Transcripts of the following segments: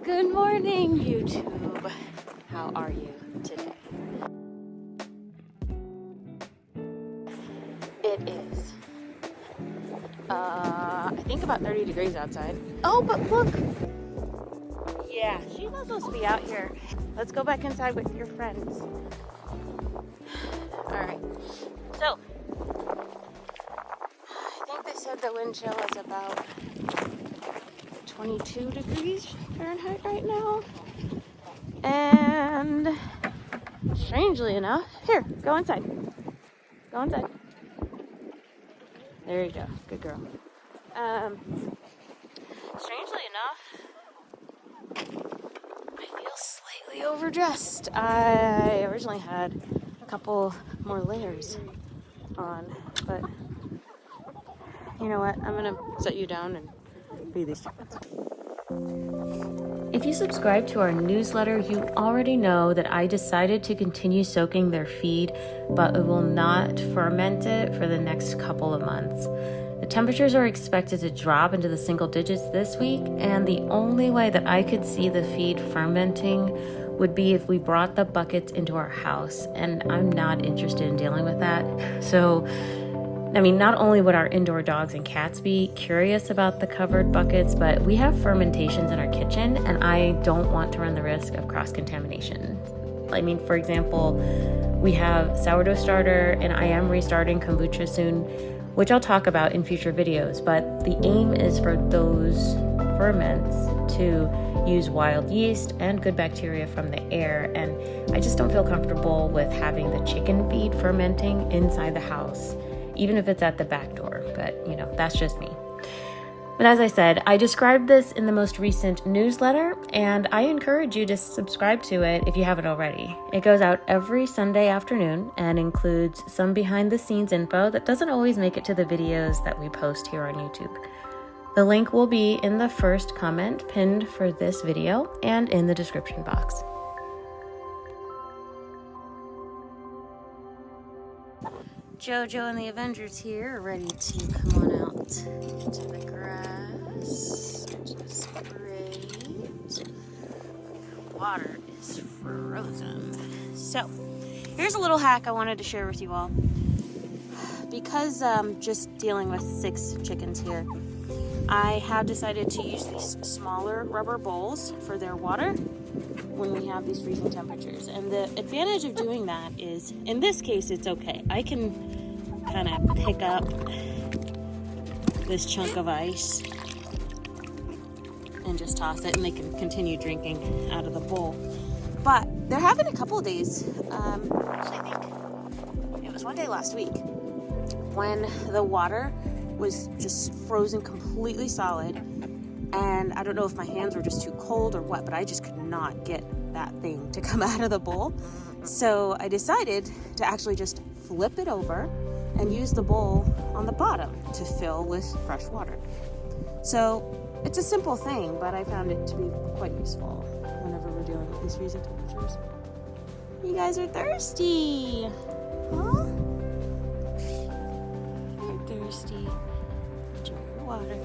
Good morning, YouTube. How are you today? It is, I think about 30 degrees outside. Oh, but look. Yeah, she's not supposed to be out here. Let's go back inside with your friends. All right. So, I think they said the wind chill is about 22 degrees Fahrenheit right now. And strangely enough, here, go inside. Go inside. There you go. Good girl. Strangely enough, I feel slightly overdressed. I originally had a couple more layers on, but you know what? I'm gonna set you down and feed these chickens. If you subscribe to our newsletter, you already know that I decided to continue soaking their feed, but it will not ferment it for the next couple of months. The temperatures are expected to drop into the single digits this week, and the only way that I could see the feed fermenting would be if we brought the buckets into our house, and I'm not interested in dealing with that. So, I mean, not only would our indoor dogs and cats be curious about the covered buckets, but we have fermentations in our kitchen, and I don't want to run the risk of cross-contamination. I mean, for example, we have sourdough starter, and I am restarting kombucha soon, which I'll talk about in future videos, but the aim is for those ferments to use wild yeast and good bacteria from the air, and I just don't feel comfortable with having the chicken feed fermenting inside the house, even if it's at the back door, but you know, that's just me. But as I said, I described this in the most recent newsletter, and I encourage you to subscribe to it if you haven't already. It goes out every Sunday afternoon and includes some behind-the-scenes info that doesn't always make it to the videos that we post here on YouTube. The link will be in the first comment pinned for this video and in the description box. Jojo and the Avengers here are ready to come on out to the grass, which is great. Water is frozen. So, here's a little hack I wanted to share with you all. Because just dealing with 6 chickens here, I have decided to use these smaller rubber bowls for their water when we have these freezing temperatures. And the advantage of doing that is, in this case, it's okay. I can kind of pick up this chunk of ice and just toss it, and they can continue drinking out of the bowl. But there have been a couple of days, actually I think it was one day last week, when the water was just frozen completely solid, and I don't know if my hands were just too cold or what, but I just could not get that thing to come out of the bowl. So I decided to actually just flip it over and use the bowl on the bottom to fill with fresh water. So it's a simple thing, but I found it to be quite useful whenever we're dealing with these freezing temperatures. You guys are thirsty, huh? You're thirsty. Enjoy your water.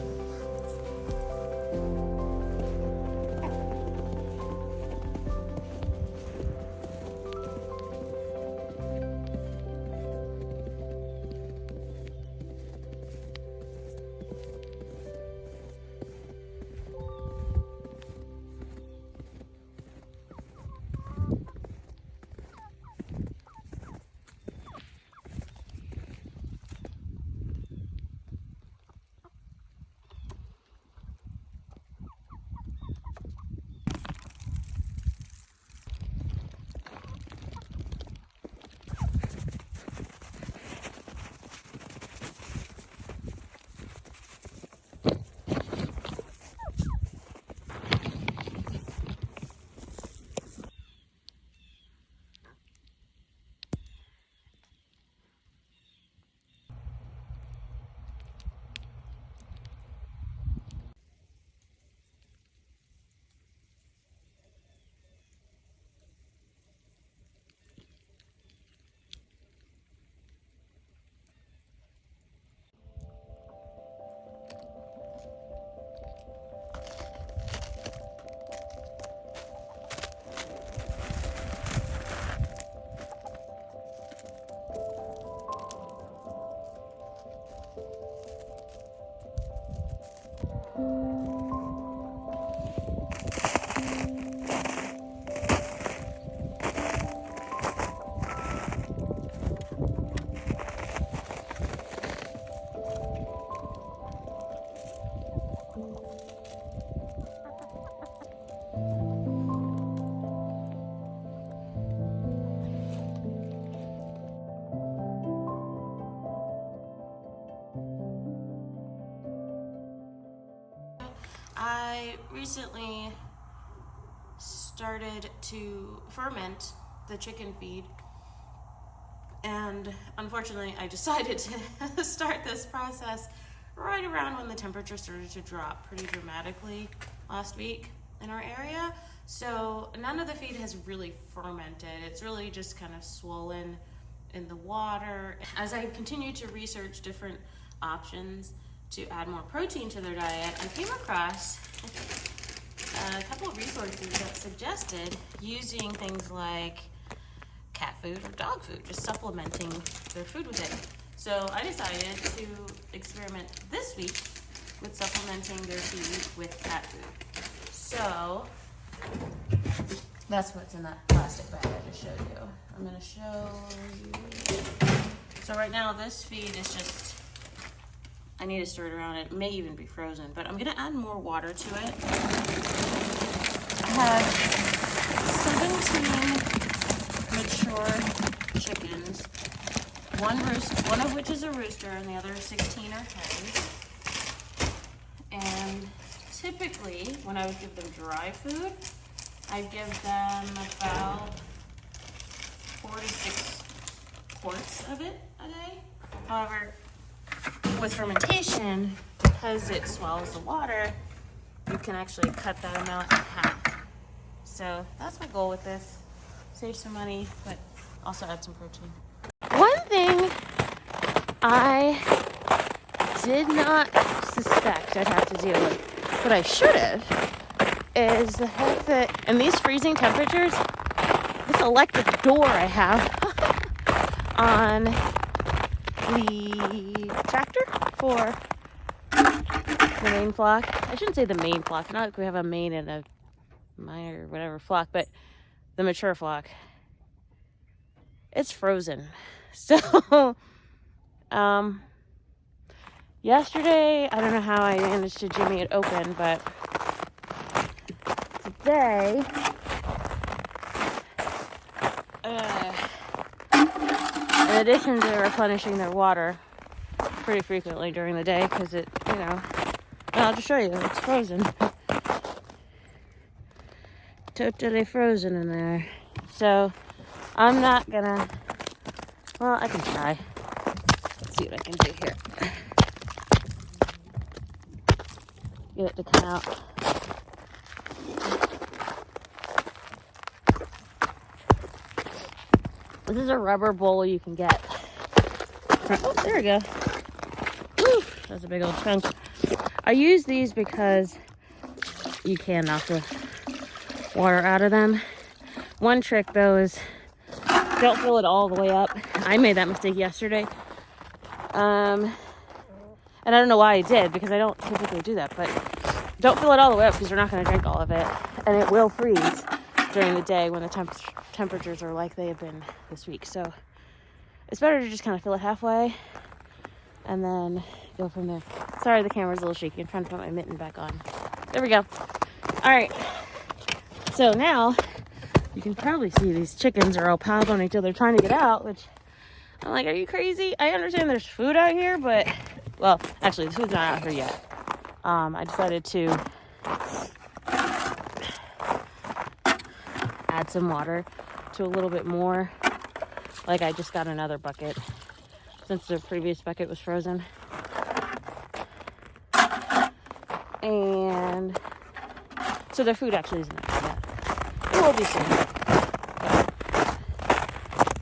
recently started to ferment the chicken feed, and unfortunately I decided to start this process right around when the temperature started to drop pretty dramatically last week in our area. So none of the feed has really fermented. It's really just kind of swollen in the water. As I continue to research different options to add more protein to their diet, I came across a couple of resources that suggested using things like cat food or dog food, just supplementing their food with it. So I decided to experiment this week with supplementing their feed with cat food. So that's what's in that plastic bag I just showed you. I'm gonna show you. So right now this feed is just, I need to stir it around. It may even be frozen, but I'm gonna add more water to it. I have 17 mature chickens. One of which is a rooster, and the other 16 are hens. And typically, when I would give them dry food, I'd give them about 4 to 6 quarts of it a day. However, with fermentation, because it swallows the water, you can actually cut that amount in half. So that's my goal with this. Save some money, but also add some protein. One thing I did not suspect I'd have to deal with, but I should have, is the fact that in these freezing temperatures, this electric door I have on the tractor for the main flock. I shouldn't say the main flock, not like we have a main and a minor whatever flock, but the mature flock. It's frozen. So, yesterday, I don't know how I managed to jimmy it open, but today, in addition to replenishing their water pretty frequently during the day, because it, I'll just show you, it's frozen. Totally frozen in there. So, I'm not gonna, well, I can try. Let's see what I can do here. Get it to come out. This is a rubber bowl you can get. Oh, there we go. Woo, that's a big old chunk. I use these because you can knock the water out of them. One trick though is don't fill it all the way up. I made that mistake yesterday. And I don't know why I did, because I don't typically do that, but don't fill it all the way up because you're not going to drink all of it. And it will freeze during the day when the temperatures are like they have been this week. So it's better to just kind of fill it halfway and then go from there. Sorry, the camera's a little shaky. I'm trying to put my mitten back on. There we go. All right. So now you can probably see these chickens are all piled on each other trying to get out, which I'm like, are you crazy? I understand there's food out here, but, well, actually, the food's not out here yet. I decided to add some water to a little bit more. Like, I just got another bucket since the previous bucket was frozen. And so their food actually isn't out yet. It will be soon.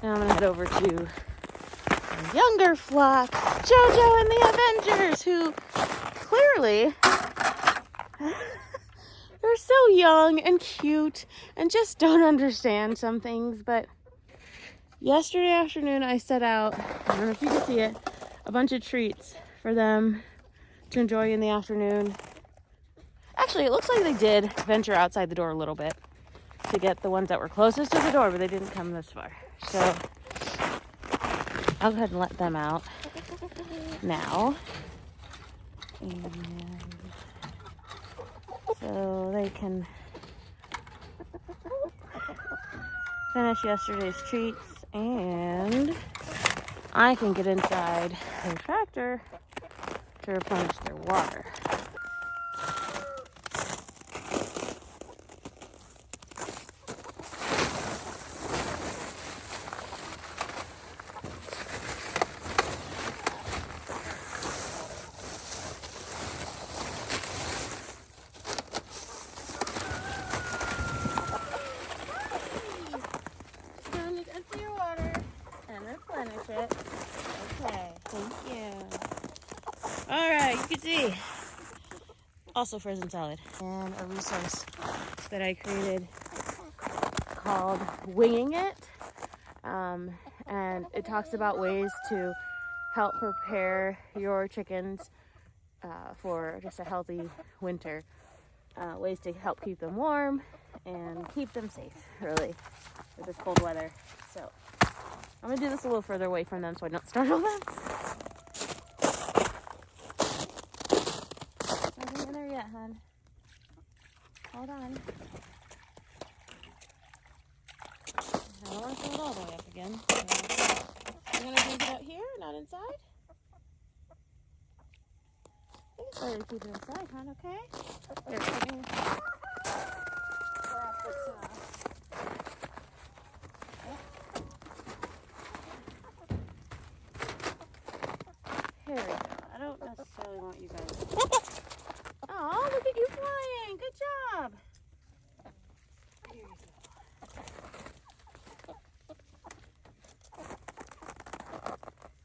Now I'm going to head over to a younger flock, JoJo and the Avengers, who clearly, they're so young and cute and just don't understand some things. But yesterday afternoon I set out, I don't know if you can see it, a bunch of treats for them to enjoy in the afternoon. Actually, it looks like they did venture outside the door a little bit to get the ones that were closest to the door, but they didn't come this far. So I'll go ahead and let them out now. And so they can finish yesterday's treats, and I can get inside the tractor to replenish their water. can see, also frozen salad. And a resource that I created called Winging It. And it talks about ways to help prepare your chickens for just a healthy winter. Ways to help keep them warm and keep them safe, really, with this cold weather. So I'm gonna do this a little further away from them so I don't startle them. Nothing in there yet, hon. Hold on. I don't want to throw it all the way up again. You're gonna drink it out here, not inside? I think it's better to keep it inside, hon, okay? Here, let me grab this, Here we go. I don't necessarily want you guys. Oh, look at you flying. Good job. Here you go.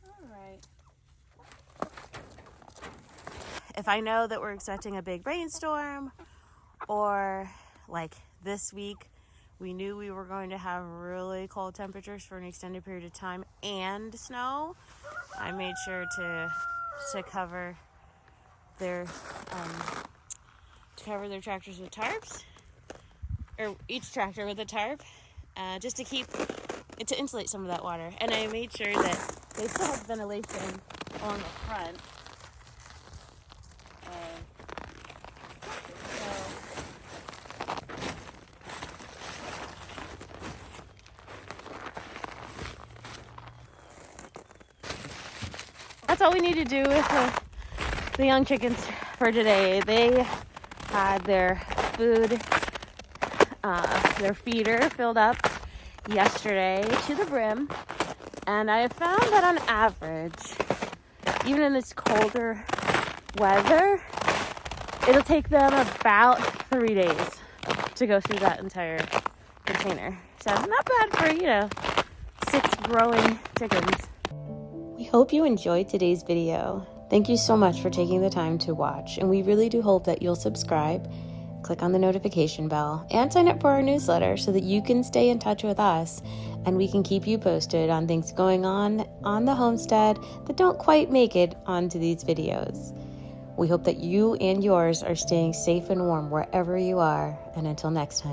All right. If I know that we're expecting a big rainstorm, or like this week, we knew we were going to have really cold temperatures for an extended period of time and snow, I made sure to cover their tractors with tarps, or each tractor with a tarp, just to insulate some of that water. And I made sure that they still have ventilation along the front. That's all we need to do with the young chickens for today. They had their food, their feeder filled up yesterday to the brim. And I have found that on average, even in this colder weather, it'll take them about 3 days to go through that entire container. So not bad for, 6 growing chickens. We hope you enjoyed today's video. Thank you so much for taking the time to watch, and we really do hope that you'll subscribe, click on the notification bell, and sign up for our newsletter so that you can stay in touch with us and we can keep you posted on things going on the homestead that don't quite make it onto these videos. We hope that you and yours are staying safe and warm wherever you are, and until next time.